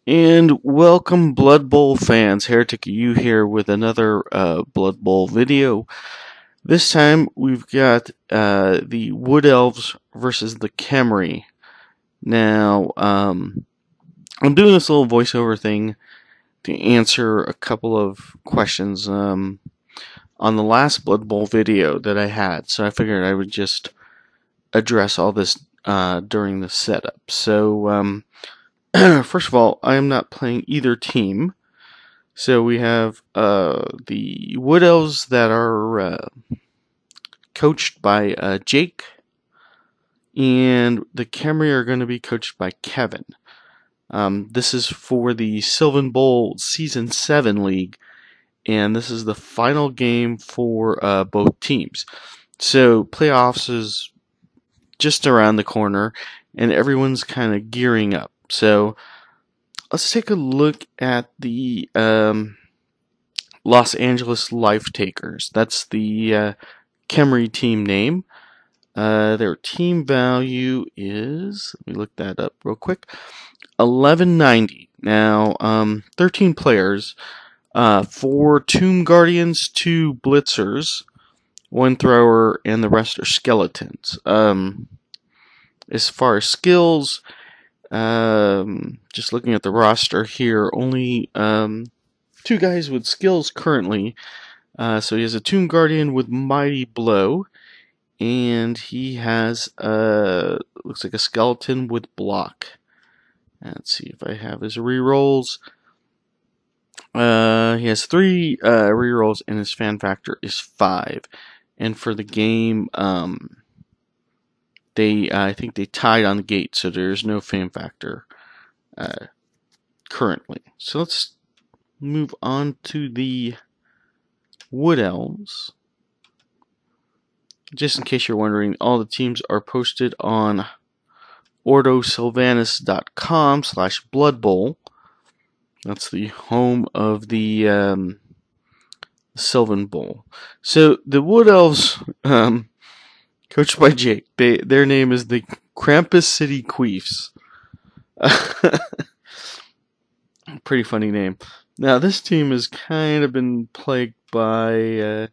And welcome, Blood Bowl fans. Heretic you here with another Blood Bowl video. This time we've got the Wood Elves versus the Khemri. Now, I'm doing this little voiceover thing to answer a couple of questions on the last Blood Bowl video that I had. So I figured I would just address all this during the setup. So, first of all, I am not playing either team. So we have the Wood Elves that are coached by Jake, and the Khemri are going to be coached by Kevin. This is for the Sylvan Bowl Season 7 League, and this is the final game for both teams. So playoffs is just around the corner, and everyone's kind of gearing up. So let's take a look at the Los Angeles Life Takers. That's the Khemri team name. Their team value is, let me look that up real quick, 1190. Now, 13 players, 4 Tomb Guardians, 2 Blitzers, 1 Thrower, and the rest are Skeletons. As far as skills, just looking at the roster here, only 2 guys with skills currently. So he has a Tomb Guardian with Mighty Blow, and he has looks like a Skeleton with Block. Let's see if I have his rerolls. He has 3 rerolls, and his fan factor is 5. And for the game, I think they tied on the gate, so there's no fan factor currently. So let's move on to the Wood Elves. Just in case you're wondering, all the teams are posted on ordosylvanus.com/Blood Bowl. That's the home of the Sylvan Bowl. So the Wood Elves, coached by Jake, their name is the Krampus City Queefs. Pretty funny name. Now this team has kind of been plagued by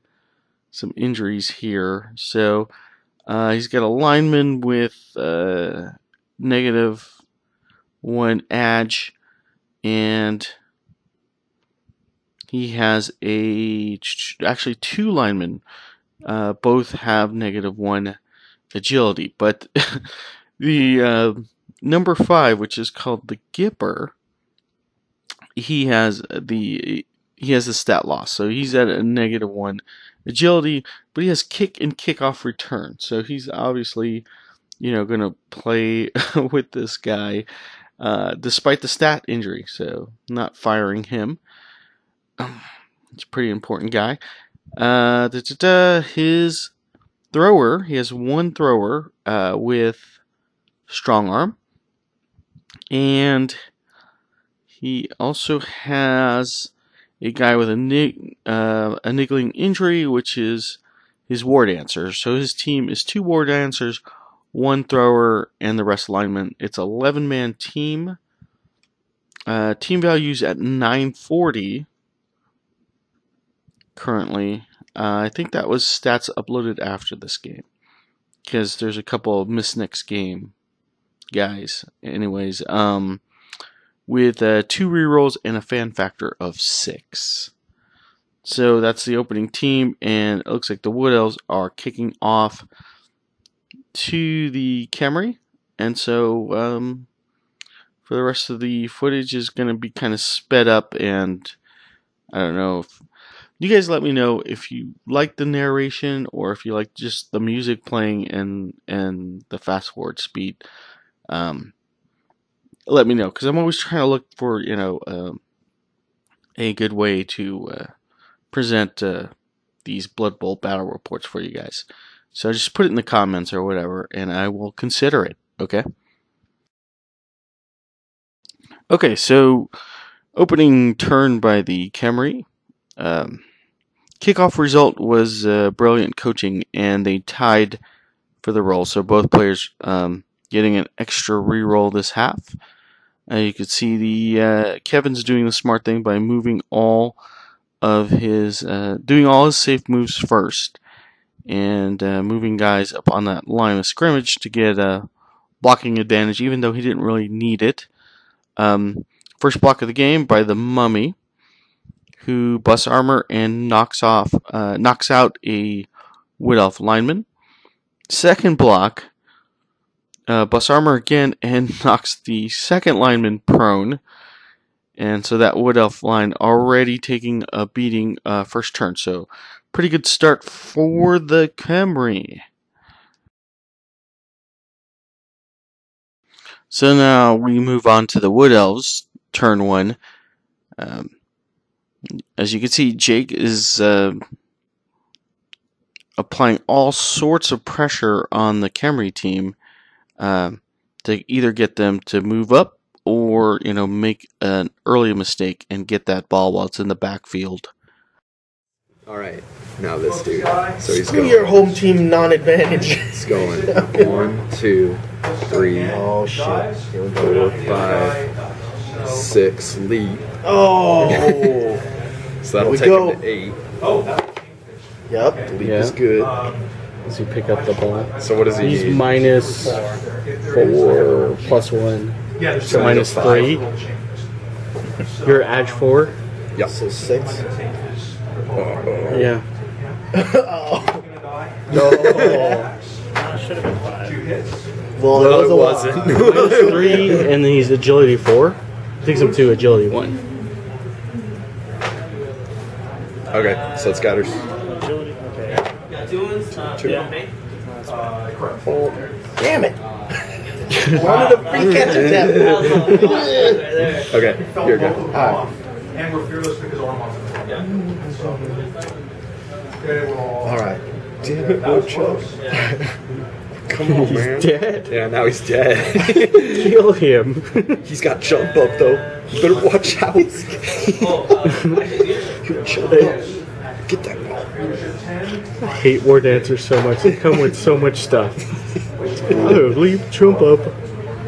some injuries here. So he's got a lineman with -1 edge, and he has actually 2 linemen. Both have -1 agility, but the number 5, which is called the Gipper, he has the stat loss, so he's at a -1 agility, but he has kick and kickoff return, so he's obviously, going to play with this guy despite the stat injury, so not firing him. He's a pretty important guy. His thrower, he has 1 thrower with strong arm, and he also has a guy with a niggling injury, which is his War Dancer. So his team is 2 War Dancers, 1 thrower, and the rest linemen. It's an 11-man team. Team values at 940 currently. I think that was stats uploaded after this game, because there's a couple of missed next game guys. Anyways, with 2 rerolls and a fan factor of 6. So that's the opening team, and it looks like the Wood Elves are kicking off to the Khemri. And so for the rest of the footage is going to be kind of sped up, and I don't know if you guys let me know if you like the narration or if you like just the music playing and the fast forward speed. Let me know, because I'm always trying to look for a good way to present these Blood Bowl battle reports for you guys. So just put it in the comments or whatever, and I will consider it. Okay. Okay. So opening turn by the Khemri. Kickoff result was brilliant coaching, and they tied for the roll. So both players getting an extra reroll this half. You could see the Kevin's doing the smart thing by moving all of his doing all his safe moves first, and moving guys up on that line of scrimmage to get a blocking advantage, even though he didn't really need it. First block of the game by the Mummy, who busts armor and knocks out a Wood Elf lineman. Second block, busts armor again and knocks the second lineman prone. And so that Wood Elf line already taking a beating first turn. So pretty good start for the Khemri. So now we move on to the Wood Elves, turn 1. As you can see, Jake is applying all sorts of pressure on the Khemri team to either get them to move up or, make an early mistake and get that ball while it's in the backfield. All right, now this dude. So he's Screw going. your home team non-advantage. He's going 1, 2, 3, Oh shit! Here we go. 4, 5, 6, leap. Oh. So that'll Here we take go. him to 8. Yep. Leap Yeah. is good. As you pick up the ball. So what does he He's need? minus 4 plus 1. So minus 3. You're edge 4. Yep. So 6. Yeah. Oh. No. Well, No, it it wasn't. Minus 3, and then he's agility 4. Takes him to agility 1. Okay, so it's got her. Oh, damn it! Wanted a free catch attempt. Okay, here we go. Alright. And we're fearless because our monsters. Alright. Damn it, Woodchuck. Come on, man. Dead. Yeah, now he's dead. Kill him. He's got jump up though. You better watch out. Jump up. Get that ball. I hate war dancers so much. They come with so much stuff. Oh, leap, jump up.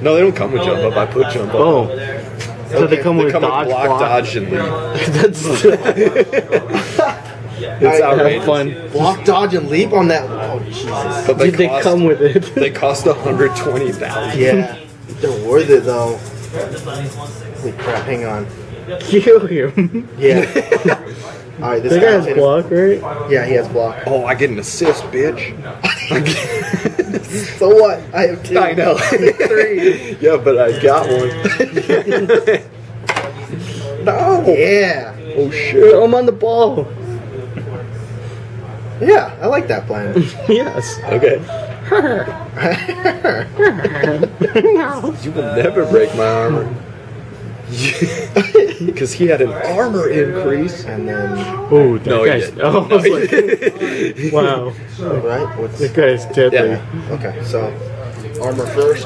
No, they don't come with jump up. I put jump up. Oh. So they come with dodge, block, dodge, and leap. That's It's outrageous. have fun. Block, dodge, and leap on that. Oh Jesus! But Did they come with it? They cost 120,000. Yeah, they're worth it though. Holy crap! Hang on. Kill him. Yeah. All right, this That guy has block, right? Yeah, he has block. Oh, I get an assist, bitch. So what? I have 2. I know. 3. Yeah, but I got one. No. Yeah. Oh shit. Throw him on the ball. Yeah, I like that plan. Yes. Okay. You will never break my armor. Because he had an armor increase. And then, Oh, that No, he guy's. didn't. Oh, I was like, wow. right? What's That guy's deadly. Yeah. okay? So, armor first.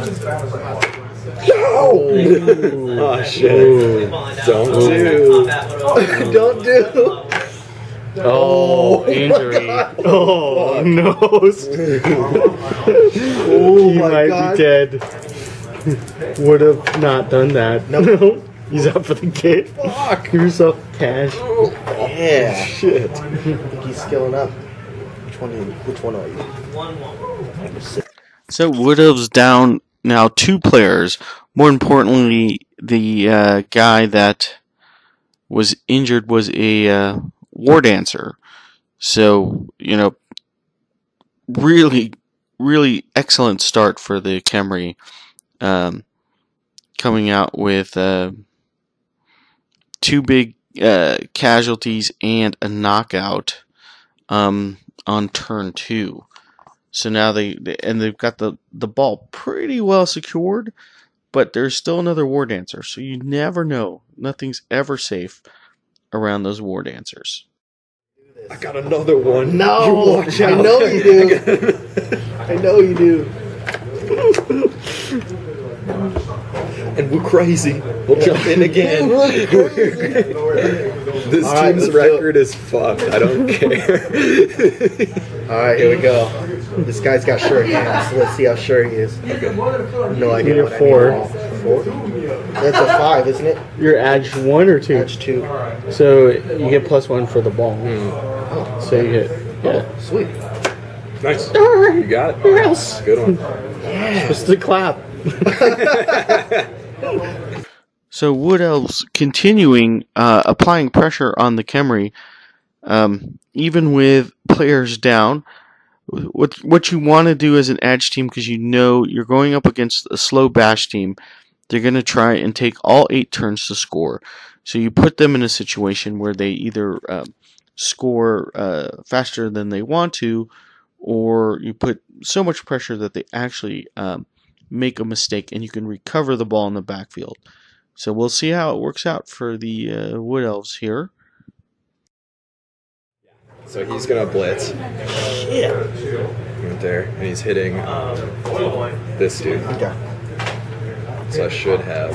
Oh shit. Ooh. Don't do. Don't do. Oh, injury. Oh, no. Oh He my might god. be dead. Would have not done that. Nope. No. He's out for the game. Fuck. Give yourself cash. Yeah. Shit. I think he's skilling up. Which one are you? So Wood Elves down now 2 players. More importantly, the guy that was injured was a war dancer. So, really, really excellent start for the Khemri. Coming out with 2 big casualties and a knockout on turn 2. So now they've got the ball pretty well secured, but there's still another war dancer. So you never know. Nothing's ever safe around those war dancers. I got another one. No, You watch I out. know you do. I know you do. And we're crazy. We'll jump in again. This All right, team's let's do record is fucked. I don't care. All right, here we go. This guy's got sure hands. Let's see how sure he is. No idea You're what I 4. mean. 4. That's a 5, isn't it? You're edge 1 or 2? Edge 2. So you get +1 for the ball. Oh, So you get sweet. Nice. You got it. Yes. Good one. Just to clap. So Wood Elves continuing applying pressure on the Khemri, even with players down. What you want to do as an edge team, because you know you're going up against a slow bash team, they're going to try and take all 8 turns to score. So you put them in a situation where they either score faster than they want to, or you put so much pressure that they actually make a mistake and you can recover the ball in the backfield. So we'll see how it works out for the Wood Elves here. So he's gonna blitz. Yeah. Right there, and he's hitting this dude. Okay. So I should have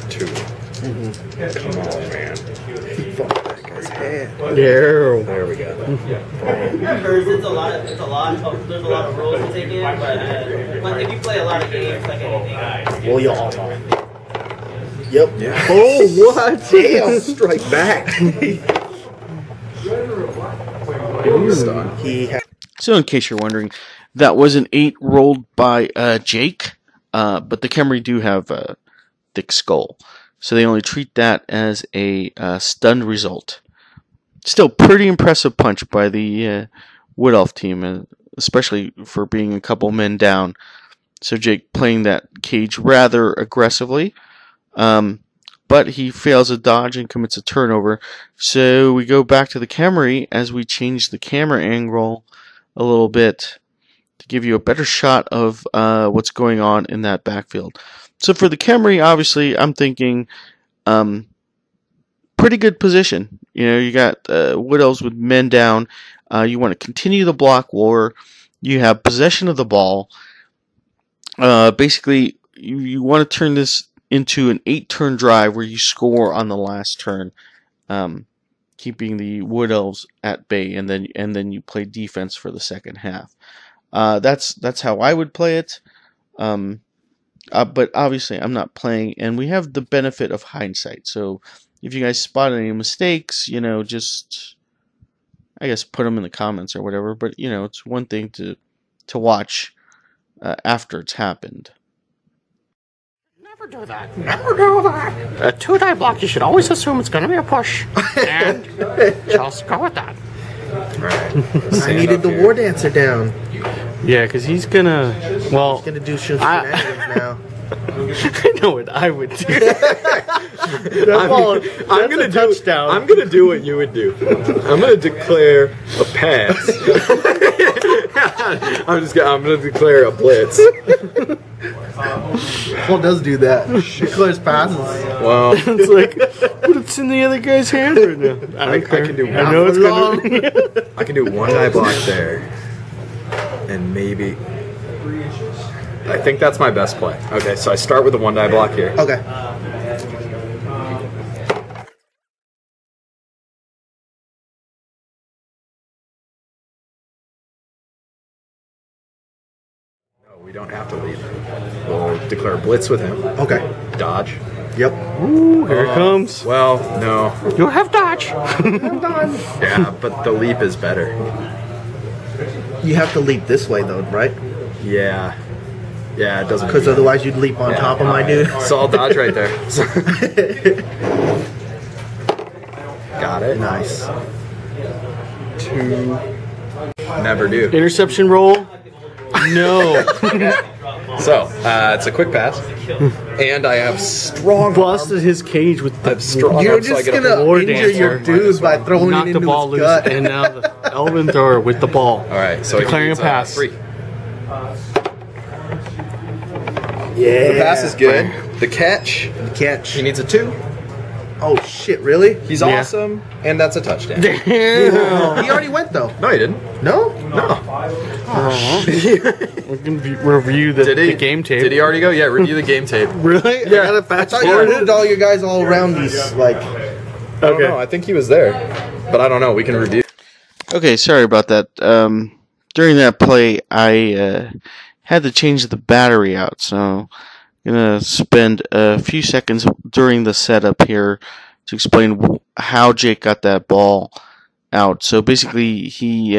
2. Come on, man. Fuck that guy's head. Yeah. There we go. There's a lot of rules to take in, but if you play a lot of games, like anything. Well, y'all. Yep. Yeah. Oh, what? Damn. Strike back. Stun. He had. So in case you're wondering, that was an 8 rolled by Jake, but the Khemri do have a thick skull, so they only treat that as a stunned result. Still pretty impressive punch by the Wood Elf team, especially for being a couple men down. So Jake playing that cage rather aggressively, but he fails a dodge and commits a turnover. So we go back to the Khemri as we change the camera angle a little bit to give you a better shot of what's going on in that backfield. So for the Khemri, obviously, I'm thinking pretty good position. You know, you got Wood Elves with men down. You want to continue the block war. You have possession of the ball. Basically, you want to turn this into an 8-turn drive where you score on the last turn, keeping the Wood Elves at bay, and then you play defense for the second half. That's how I would play it. But obviously I'm not playing, and we have the benefit of hindsight. So if you guys spot any mistakes, you know, just I guess put them in the comments or whatever. But you know, it's one thing to watch after it's happened. Never do that. Never do that. A 2-die block, you should always assume it's going to be a push. And just go with that. I needed the war dancer down. Yeah, because he's gonna. Well, He's gonna do shenanigans now. I know what I would do. I'm gonna do touchdown. I'm gonna do what you would do. I'm gonna declare a pass. I'm gonna declare a blitz. Paul does do that. Declares passes. Well, It's like, but it's in the other guy's hand right now. I don't care. I can do I know it's wrong. gonna. I can do 1-die block there, and maybe. I think that's my best play. Okay, so I start with a 1-die block here. Okay. No, we don't have to leave. We'll declare a blitz with him. Okay. Dodge. Yep. Ooh, here it comes. Well, no. You have dodge. Yeah, but the leap is better. You have to leap this way though, right? Yeah. Yeah, it doesn't. Because otherwise you'd leap on top of my dude. So I'll dodge right there. Got it. Nice. 2. Never do. Interception roll. No. So, it's a quick pass. And I have strong Busted his cage with I the have strong You're arms, so I just get gonna a war injure dancer. your dude by throwing knocked it the into ball his loose, gut. and now the Elven thrower with the ball. All right, so Declaring he needs, a pass. 3. Yeah. The pass is good. The catch, Catch. he needs a 2. Oh shit! Really? He's Yeah. awesome, and that's a touchdown. He already went though. No, he didn't. No. No. We're gonna review Did he? the game tape. Did he already go? Yeah, review the game tape. Really? Yeah. I gotta I fast thought you forward moved it. all your guys all around these like. I don't know. I think he was there, but I don't know. We can review. Okay, sorry about that. During that play, I had to change the battery out, so gonna spend a few seconds during the setup here to explain how Jake got that ball out. So basically, he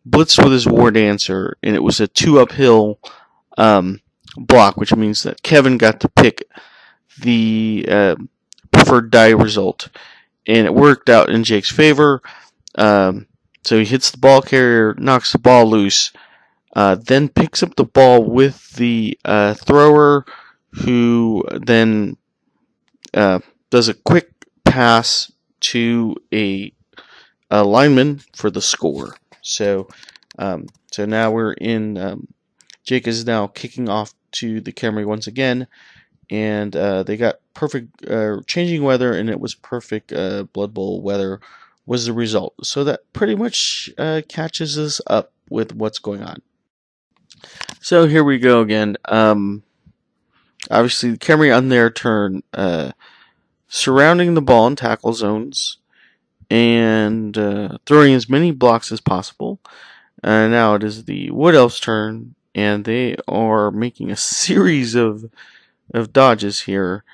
blitzed with his War Dancer, and it was a 2 uphill block, which means that Kevin got to pick the preferred die result, and it worked out in Jake's favor. So he hits the ball carrier, knocks the ball loose, then picks up the ball with the thrower, who then does a quick pass to a lineman for the score. So now we're in. Jake is now kicking off to the Khemri once again, and they got perfect changing weather, and it was perfect Blood Bowl weather was the result. So that pretty much catches us up with what's going on. So here we go again. Obviously, the Khemri on their turn, surrounding the ball in tackle zones and throwing as many blocks as possible. Now it is the Wood Elves' turn, and they are making a series of dodges here,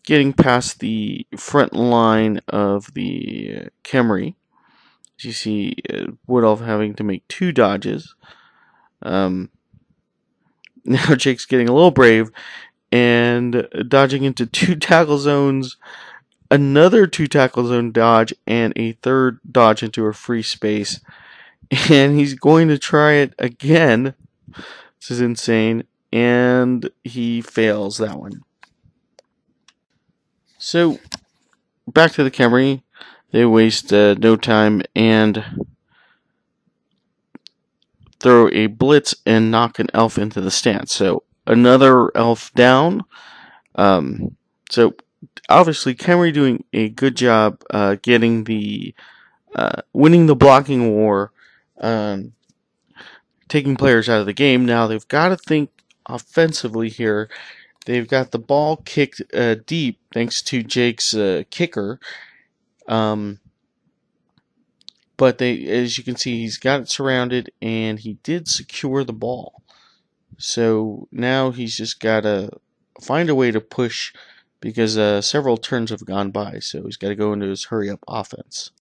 getting past the front line of the Khemri. As you see, Wood Elf having to make 2 dodges. Now Jake's getting a little brave and dodging into 2 tackle zones, another 2 tackle zone dodge, and a 3rd dodge into a free space. And he's going to try it again. This is insane. And he fails that one. So, back to the Khemri. They waste no time and throw a blitz and knock an elf into the stance. So, another elf down. So, obviously, Khemri doing a good job getting the winning the blocking war, taking players out of the game. Now they've got to think offensively here. They've got the ball kicked deep thanks to Jake's kicker. But as you can see, he's got it surrounded, and he did secure the ball. So now he's just got to find a way to push, because several turns have gone by. So he's got to go into his hurry-up offense.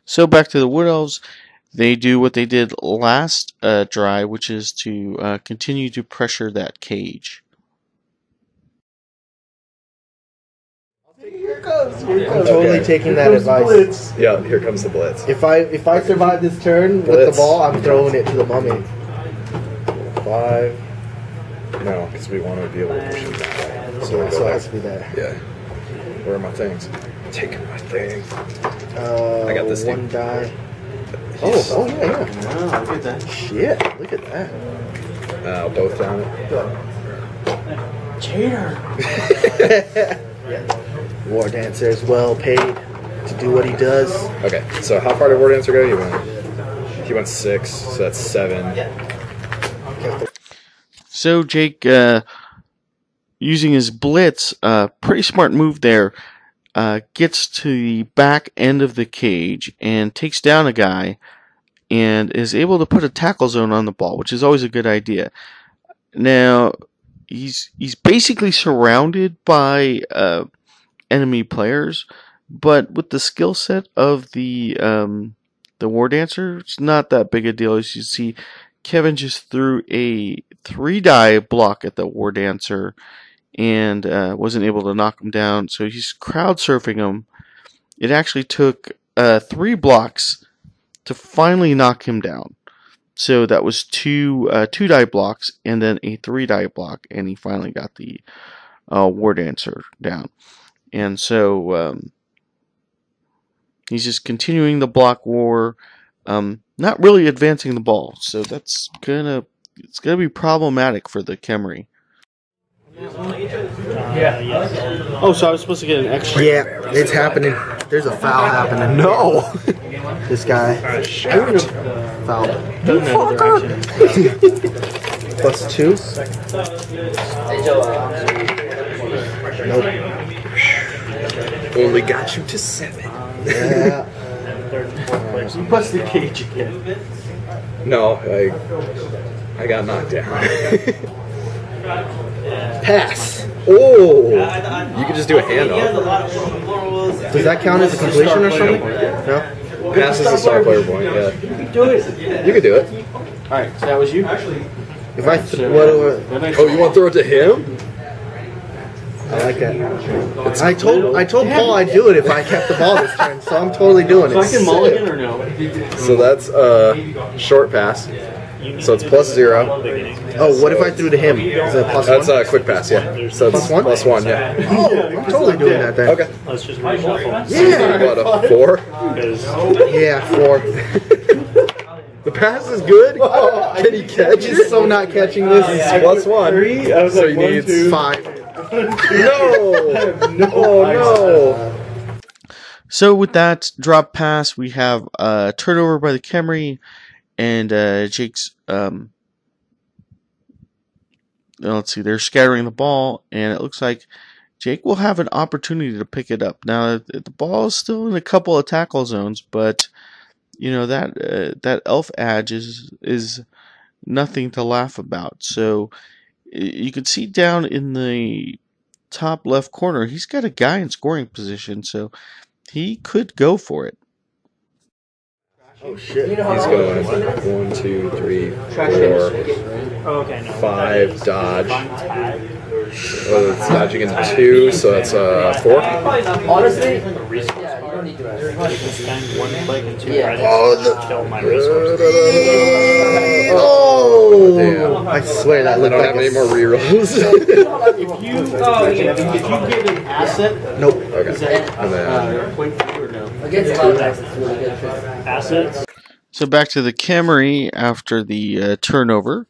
So back to the Wood Elves. They do what they did last drive, which is to continue to pressure that cage. Here comes. I'm totally taking that advice. Yeah, here comes the blitz. If I survive this turn with the ball, I'm throwing it to the mummy. 5. No, because we want to be able to push him that way. So it has to be there. Yeah. Where are my things? Taking my things. I got this 1 thing. die. Oh yeah. Wow, look at that. Shit, look at that. Both down it. Cheater. War Dancer is well paid to do what he does. Okay, so how far did War Dancer go? He went 6, so that's 7. So Jake, using his blitz, pretty smart move there, gets to the back end of the cage and takes down a guy and is able to put a tackle zone on the ball, which is always a good idea. Now, he's basically surrounded by enemy players, but with the skill set of the War Dancer, it's not that big a deal. As you see, Kevin just threw a 3-die block at the War Dancer and wasn't able to knock him down, so he's crowd surfing him. It actually took 3 blocks to finally knock him down. So that was 2 2-die blocks and then a 3-die block, and he finally got the War Dancer down. And so he's just continuing the block war, not really advancing the ball. So it's gonna be problematic for the Khemri. Yeah. Oh, so I was supposed to get an extra. Yeah, it's happening. There's a foul happening. No! This guy. Foul. +2. Nope. Only got you to 7. Yeah. You bust the cage again. No, I got knocked down. Pass. Oh, you could just do a He has a handoff. lot of more rules. Does that count as a completion or something? No? Pass is a star player point. Yeah, Do it. you could do it. All right, so that was you. If I what do Oh, you want to throw it to him? I like that. I told Paul I'd do it if I kept the ball this turn, so I'm totally doing So I can it. mulligan or no? So that's short pass. So it's +0. Oh, what if I threw to him? Is that plus That's one? a quick pass, yeah. So it's +1? +1, yeah. Oh, I'm totally doing that then. Okay. Let's just reshuffle. Yeah. What, a 4? Because Yeah, 4. The pass is good? Can he catch He's it? so not catching this. +1. 3. I was So like, he 1, needs 2. 5. No! Oh, no! So with that drop pass, we have a turnover by the Khemri, and Jake's. Let's see, they're scattering the ball, and it looks like Jake will have an opportunity to pick it up. Now the ball is still in a couple of tackle zones, but you know that elf edge is nothing to laugh about. So you can see down in the top left corner, he's got a guy in scoring position, so he could go for it. Oh shit. He's going 1, 2, 3, 4, 5, dodge. Oh, it's dodging into 2, so that's 4. Honestly, yeah, you don't need to Spend 1 click and 2 Yeah. credits. Kill my resources. Oh! Damn. I swear that I looked don't like have any a... more rerolls. If you give an asset, Nope. is that And then, point for you or no? Against contacts, it's really good. Assets? So back to the Khemri after the turnover.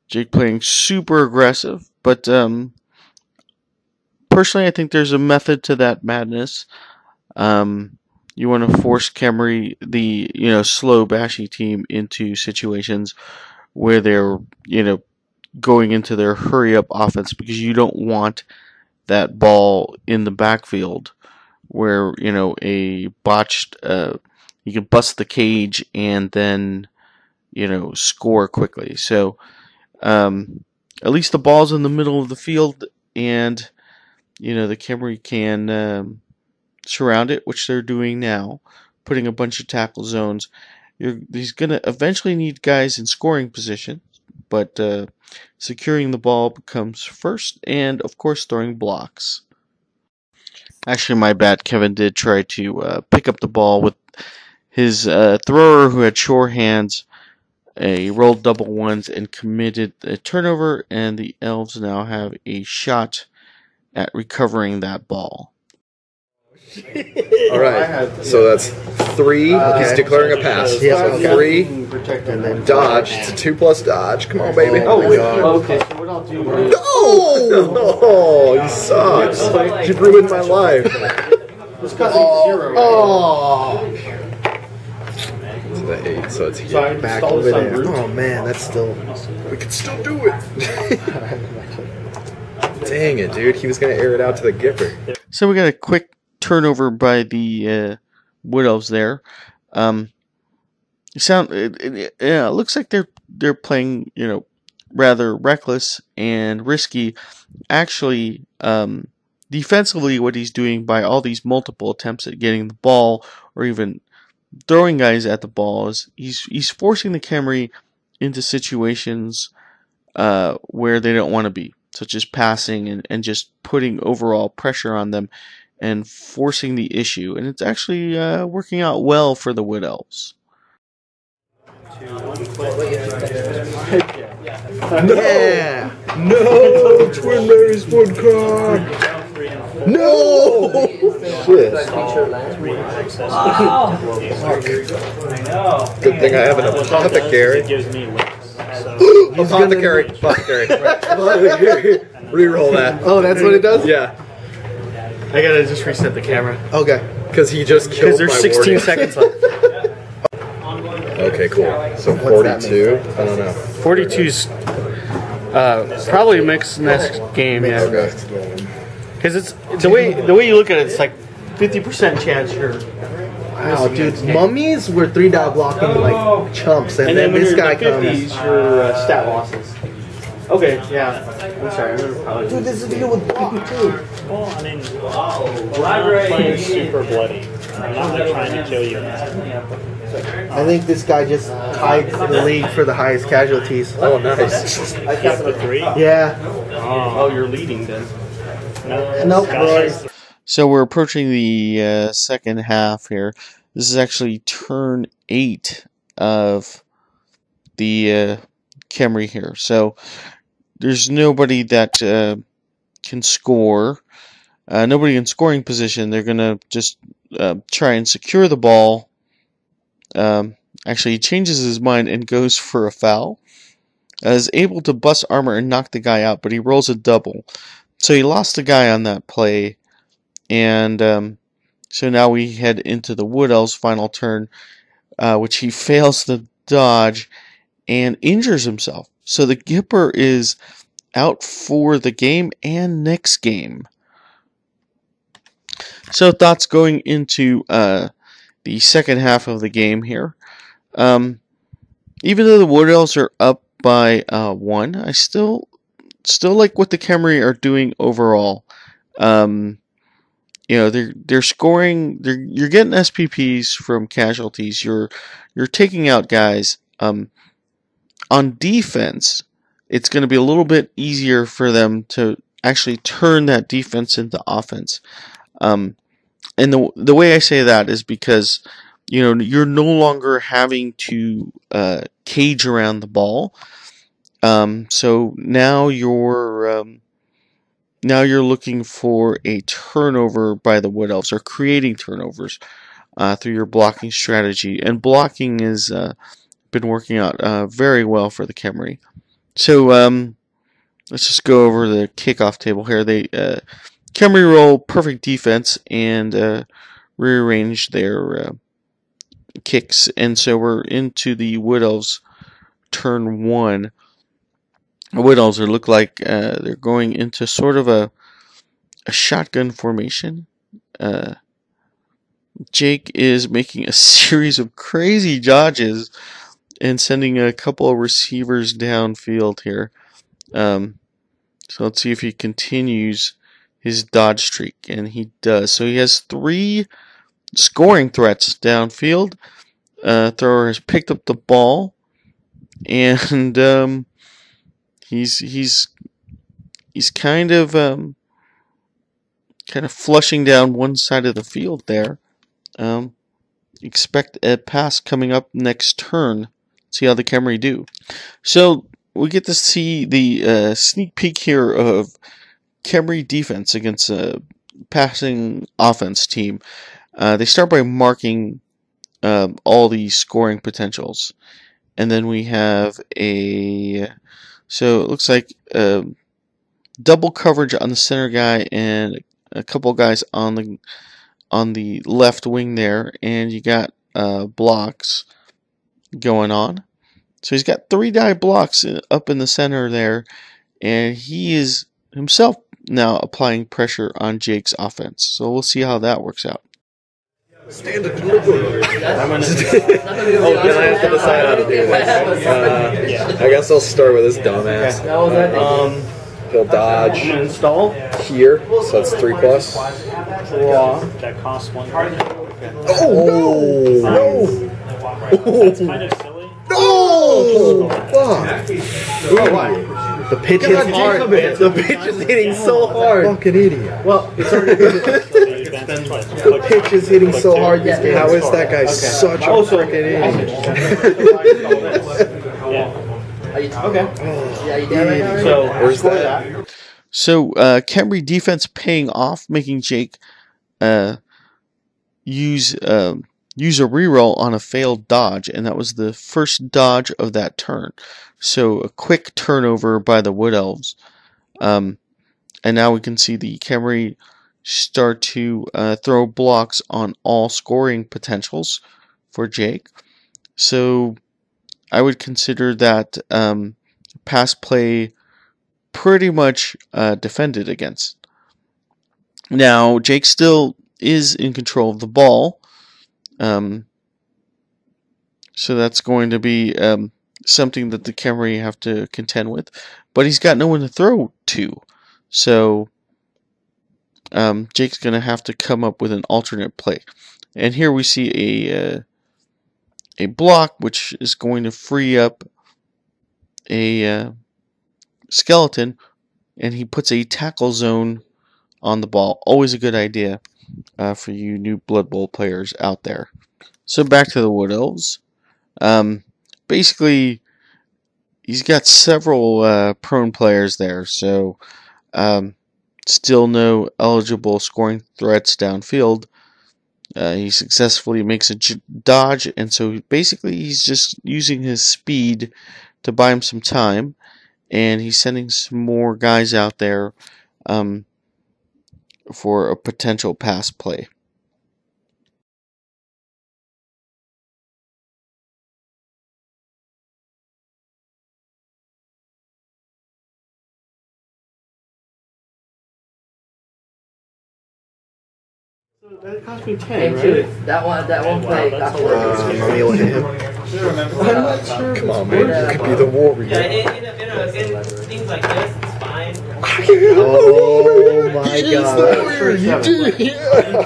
Jake playing super aggressive, but personally, I think there's a method to that madness. You want to force Khemri, the slow bashy team, into situations where they're going into their hurry up offense, because you don't want that ball in the backfield where a botched you can bust the cage and then score quickly. So at least the ball's in the middle of the field, and the Khemri can surround it, which they're doing now, putting a bunch of tackle zones. He's going to eventually need guys in scoring position, but securing the ball becomes first, and of course throwing blocks. Actually, my bad. Kevin did try to pick up the ball with his thrower, who had sure hands. He rolled double ones and committed a turnover, and the Elves now have a shot at recovering that ball. Alright, so that's 3. He's declaring a pass. Yeah, So okay. 3, And then dodge. It's a 2 plus dodge. Come on, baby. Oh, wait. Okay, so what I'll do is... Oh, you suck. You ruined my life. It's costing 0. Oh! To the 8, so it's So I here. Back installed over this on there. root. Oh man, that's still... We can still do it. Dang it, dude. He was going to air it out to the Gipper. So we got a quick turnover by the Wood Elves there. It looks like they're playing rather reckless and risky. Actually, defensively, what he's doing by all these multiple attempts at getting the ball or even throwing guys at the ball is he's forcing the Khemri into situations where they don't want to be, such as passing and just putting overall pressure on them and forcing the issue. And it's actually working out well for the Wood Elves. Yeah! No! Twin Mary's Woodcock! No! Shit. Good thing I have an apothecary. It gives me wings. So Apothecary. Apothecary. Reroll that. Oh, that's what it does? Yeah. I gotta just reset the camera. Okay. Because he just killed Because my there's 16 warning. seconds left. Okay, cool. So What's that 42? I don't know. 42's probably mixed next game, yeah. Okay. Because it's the way you look at it, it's like 50% chance you're. Wow, dude, mummies were 3-dot blocking like chumps, and, And then when this you're guy in the 50s, comes. your stat losses. Okay, yeah. I'm sorry, I'm gonna probably. Dude, this is video with people too. Well, I mean, I'm not playing super bloody. I'm not trying to kill you. I think this guy just tied the league for the highest casualties. Oh, nice. That's the 3? Yeah. Oh, you're leading then. No, Nope, Roy. So we're approaching the second half here. This is actually turn 8 of the Khemri here. So there's nobody that can score. Nobody in scoring position. They're going to just try and secure the ball. Actually, he changes his mind and goes for a foul. Is able to bust armor and knock the guy out, but he rolls a double. So he lost the guy on that play. And so now we head into the Wood Elves' final turn, which he fails the dodge and injures himself. So the Gipper is out for the game and next game. So thoughts going into the second half of the game here. Even though the Wood Elves are up by 1, I still like what the Khemri are doing overall. You know, they're scoring. You're getting SPPs from casualties. You're taking out guys. On defense, it's going to be a little bit easier for them to actually turn that defense into offense. And the way I say that is because you're no longer having to cage around the ball. So now you're looking for a turnover by the Wood Elves, or creating turnovers through your blocking strategy. And blocking has been working out very well for the Khemri. So let's just go over the kickoff table here. They Khemri roll perfect defense and rearrange their kicks. And so we're into the Wood Elves turn 1. The Wood Elves look like they're going into sort of a shotgun formation. Jake is making a series of crazy dodges and sending a couple of receivers downfield here. So let's see if he continues his dodge streak, and he does. So he has 3 scoring threats downfield. Thrower has picked up the ball, and he's kind of flushing down one side of the field there. Expect a pass coming up next turn. See how the Khemri do. So we get to see the sneak peek here of Khemri defense against a passing offense team. They start by marking all the scoring potentials, and then we have so it looks like double coverage on the center guy and a couple guys on the left wing there, and you got blocks going on. So he's got 3 die blocks up in the center there, and he is himself now applying pressure on Jake's offense. So we'll see how that works out. Stand and deliver. Then I have to decide how to do this. I guess I'll start with this dumbass. He'll dodge Install here, so that's 3 plus. draw. That costs 1. Oh no! That's kind of silly. No! Fuck! The pitch is hard. The pitch is hitting so hard. Fucking idiot. Well, it's already the pitch is hitting so hard this game. How is that guy such a freaking idiot? Okay. Yeah, you did right now. So Where's that? So Khemri defense paying off, making Jake use a reroll on a failed dodge, and that was the first dodge of that turn. So a quick turnover by the Wood Elves. And now we can see the Khemri start to throw blocks on all scoring potentials for Jake. So I would consider that pass play pretty much defended against. Now, Jake still is in control of the ball. So that's going to be something that the Khemri have to contend with, but he's got no one to throw to. So Jake's going to have to come up with an alternate play. And here we see a block, which is going to free up a skeleton, and he puts a tackle zone on the ball. Always a good idea for you new Blood Bowl players out there. So back to the Wood Elves. Basically, he's got several prone players there, so still no eligible scoring threats downfield. He successfully makes a dodge, and so basically he's just using his speed to buy him some time, and he's sending some more guys out there for a potential pass play. That cost me 10, Game right? 2. That one play got Let me look at him. I'm not sure. Come on, man. You could be the warrior. Yeah, in things like this, it's fine. Oh my god. You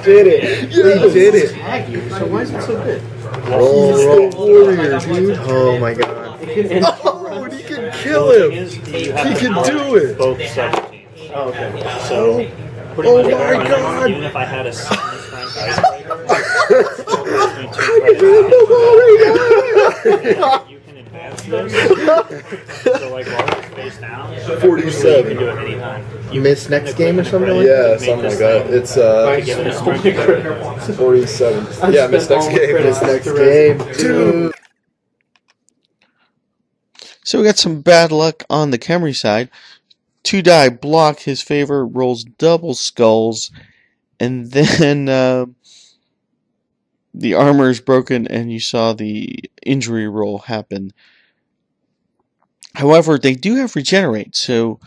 did it. You did it. Tag you, so why is it so good? Roll, warrior, dude. Oh my god. Oh, he can kill him. He can do it. Both subroutines. Oh, okay. So, pretty Oh much my everyone, god. even if I had a sinus rank icebreaker, you can advance this. So, like, while it's face down, 47. you can do it anytime. You missed next game or something like Yeah, something like that. It's To give it a strength. 47. Yeah, missed next game. this next game, dude. So we got some bad luck on the Khemri side. 2 die block his favor, rolls double skulls, and then the armor is broken, and you saw the injury roll happen. However, they do have regenerate, so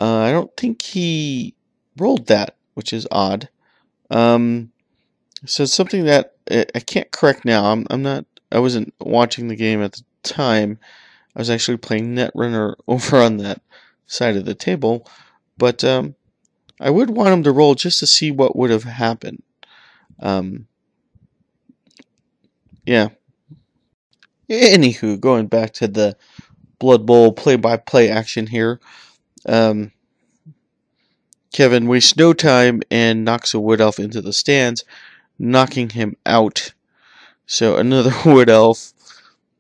I don't think he rolled that, which is odd. So it's something that I can't correct now. I wasn't watching the game at the time. I was actually playing Netrunner over on that side of the table, but I would want him to roll just to see what would have happened. Yeah. Anywho, going back to the Blood Bowl play-by-play action here, Kevin wastes no time and knocks a Wood Elf into the stands, knocking him out. So another Wood Elf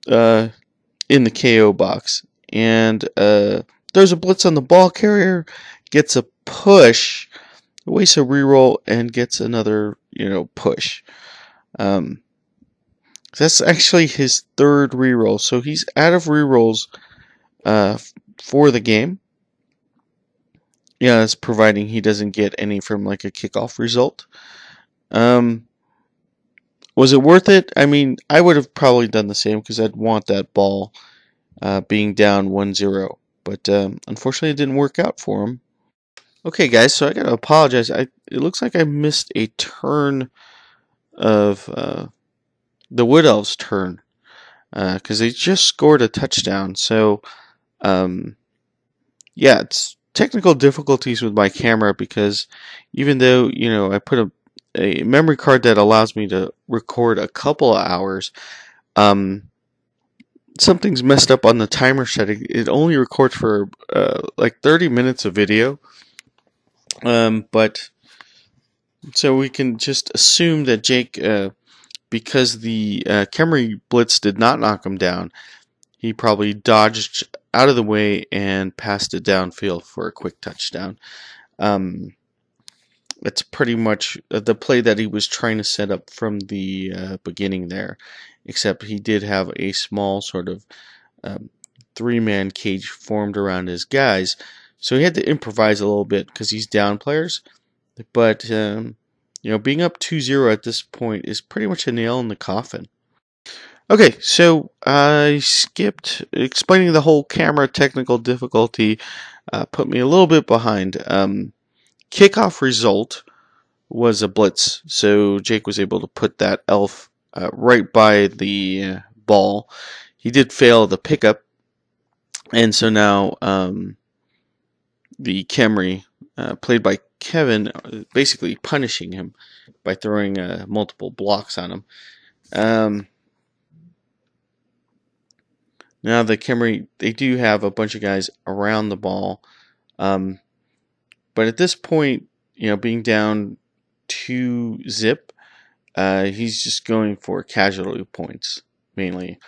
in the KO box, and there's a blitz on the ball carrier, gets a push, wastes a reroll, and gets another, push. That's actually his third reroll, so he's out of rerolls for the game. Yeah, that's providing he doesn't get any from like a kickoff result. Was it worth it? I mean, I would have probably done the same because I'd want that ball being down 1-0. But unfortunately, it didn't work out for him. Okay, guys, so I gotta apologize. It looks like I missed a turn of the Wood Elves' turn because they just scored a touchdown. So, yeah, it's technical difficulties with my camera because even though I put a memory card that allows me to record a couple of hours, something's messed up on the timer setting. It only records for like 30 minutes of video. But so we can just assume that Jake, because the Khemri blitz did not knock him down, he probably dodged out of the way and passed it downfield for a quick touchdown. That's pretty much the play that he was trying to set up from the beginning there, except he did have a small sort of 3-man cage formed around his guys, so he had to improvise a little bit because he's down players. But being up 2-0 at this point is pretty much a nail in the coffin. Okay, so I skipped explaining the whole camera technical difficulty. Put me a little bit behind. Kickoff result was a blitz, so Jake was able to put that elf right by the ball. He did fail the pickup, And so now the Khemri, played by Kevin, basically punishing him by throwing multiple blocks on him. Now the Khemri, they do have a bunch of guys around the ball. But at this point, being down 2-zip, he's just going for casualty points, mainly,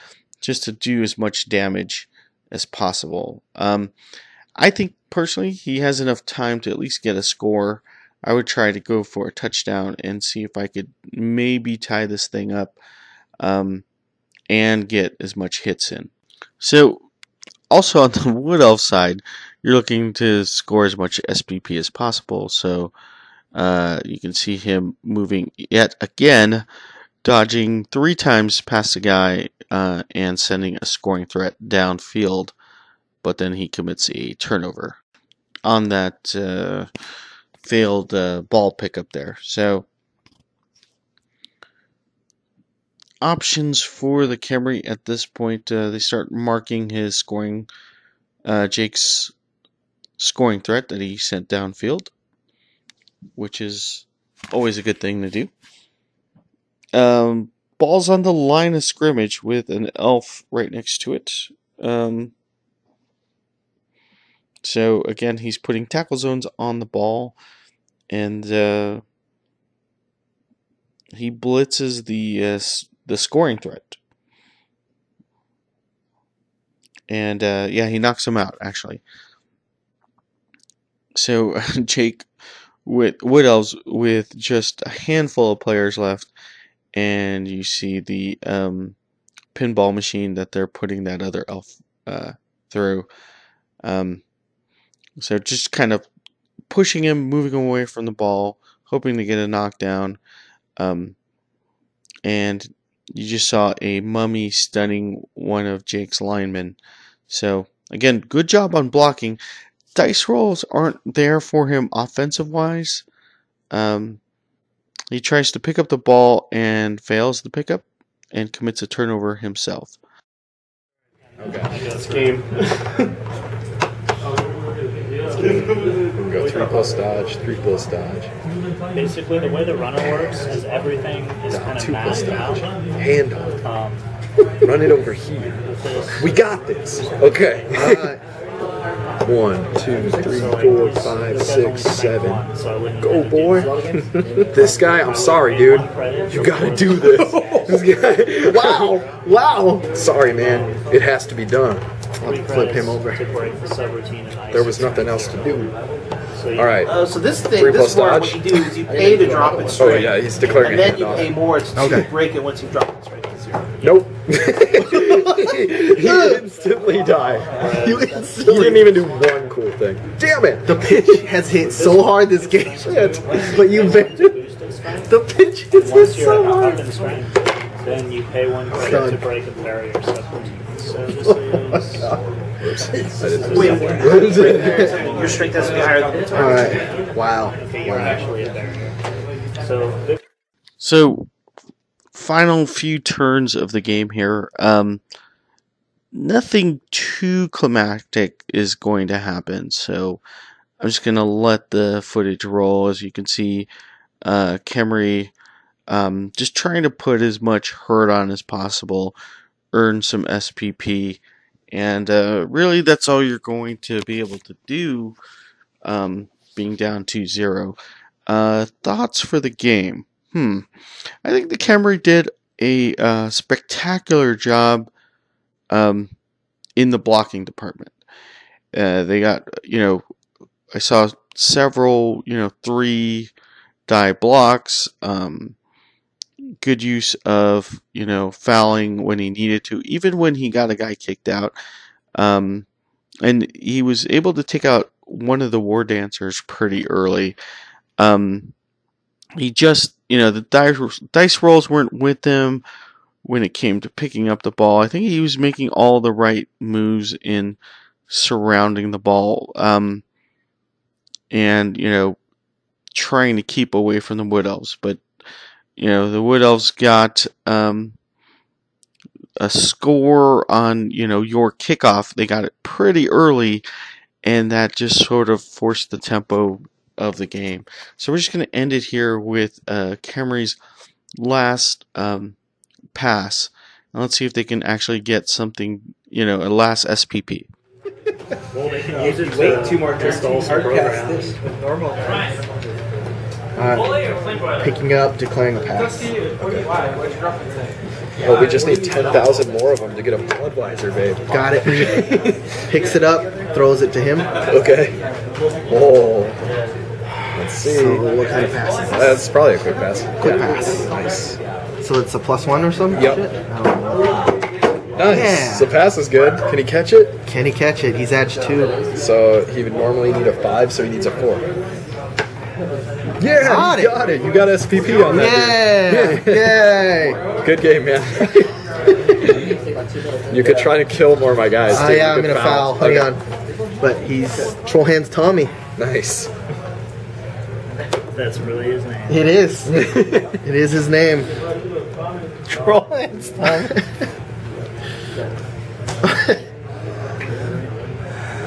just to do as much damage as possible. I think, personally, he has enough time to at least get a score. I would try to go for a touchdown and see if I could maybe tie this thing up and get as much hits in. So, also on the Wood Elf side, you're looking to score as much SPP as possible. So, you can see him moving yet again, dodging 3 times past the guy and sending a scoring threat downfield. But then he commits a turnover on that failed ball pickup there. So, options for the Khemri at this point, they start marking his scoring, Jake's scoring threat that he sent downfield, which is always a good thing to do. Ball's on the line of scrimmage with an elf right next to it. So again, he's putting tackle zones on the ball, and he blitzes the scoring threat, and he knocks him out actually. So Jake with Wood Elves with just a handful of players left, and you see the pinball machine that they're putting that other elf through. So just kind of pushing him, moving away from the ball, hoping to get a knockdown. And you just saw a mummy stunning one of Jake's linemen. So again, good job on blocking. Dice rolls aren't there for him offensive-wise. He tries to pick up the ball and fails the pickup and commits a turnover himself. Okay. This game. We'll go 3 plus dodge, 3 plus dodge. Basically, the way the runner works is everything is kind of 2 plus mapped dodge. out. Hand on. Run it over here. We got this. Okay. 1, 2, 3, 4, 5, 6, 7. Go, boy. This guy, I'm sorry, dude. You gotta do this. This guy. Wow. Sorry, man. It has to be done. I'll flip him over. There was nothing else to do. Alright. So this thing, 3 this plus part, dodge. what you do is you pay to drop it straight. Oh, yeah, he's declaring and then it you off. pay more to Okay. break it once you drop it straight to 0. Nope. He instantly died. You didn't even do one cool thing. Damn it! The pitch has hit so hard this game. But you the pitch has hit Once so you're up hard. in strength, then you pay 1 credit to break a barrier. So this is... Wait, your strength has to be higher than the target. Alright. Wow. Okay, you're actually a barrier. So, final few turns of the game here. Nothing too climactic is going to happen, so I'm just going to let the footage roll. As you can see, Khemri just trying to put as much hurt on as possible, earn some SPP, and really that's all you're going to be able to do, being down 2-0. Thoughts for the game? I think the Khemri did a spectacular job in the blocking department. They got, I saw several, 3 die blocks, good use of, fouling when he needed to, even when he got a guy kicked out. And he was able to take out one of the war dancers pretty early. He just, the dice rolls weren't with him when it came to picking up the ball. I think he was making all the right moves in surrounding the ball, and, trying to keep away from the Wood Elves. But, the Wood Elves got a score on, you know, your kickoff. They got it pretty early, and that just sort of forced the tempo of the game. So we're just going to end it here with Khemri's last pass. And let's see if they can actually get something, you know, a last SPP. Well, they can use it to wait 2 more turns to also program. With normal. Picking up, declaring a pass. Well, we just need 10,000 more of them to get a blood visor, babe. Got it. Picks it up, throws it to him. Okay. Oh. Let's see. So what kind of pass is this? That's probably a quick pass. Quick pass. Nice. So it's a +1 or something? Yep. Shit? I don't know. Nice. Yeah. The pass is good. Can he catch it? Can he catch it? He's edge 2. So he would normally need a 5, so he needs a 4. Yeah, Got you it. got it. You got SPP on that. Yeah! Yay! Good game, man. You could try to kill more of my guys. Oh, too. yeah, You I'm could going to foul. Hang Okay. on. But he's Troll Hands Tommy. Nice. That's really his name. It is. It is his name. Troll Hands Tommy.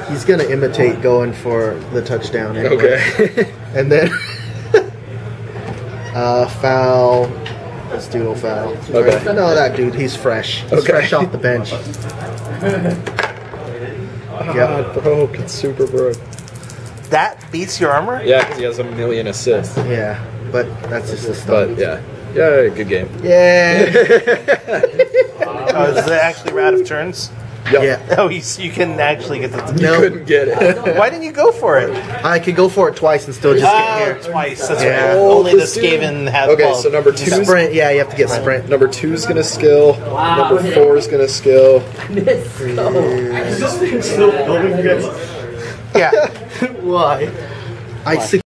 He's going to imitate going for the touchdown anyway. Okay. And then foul. Let's do a foul. Okay. No, that dude, he's fresh. He's Okay. fresh off the bench. God, broke. It's super broke. That beats your armor? Yeah, because he has 1 million assists. Yeah, but that's just a But stunt. yeah. Yeah, good game. Yeah. Oh, is it actually out of turns? Yep. Yeah. Oh, you can actually get the. You No. couldn't get it. Why didn't you go for it? I could go for it twice and still just get here. Twice. That's Yeah. right. Oh, Only the this dude. Skaven have. Okay, well, so number 2 is Sprint, yeah, you have to get sprint. Number 2 is gonna skill. Number 4 is gonna skill. Yeah. Why? I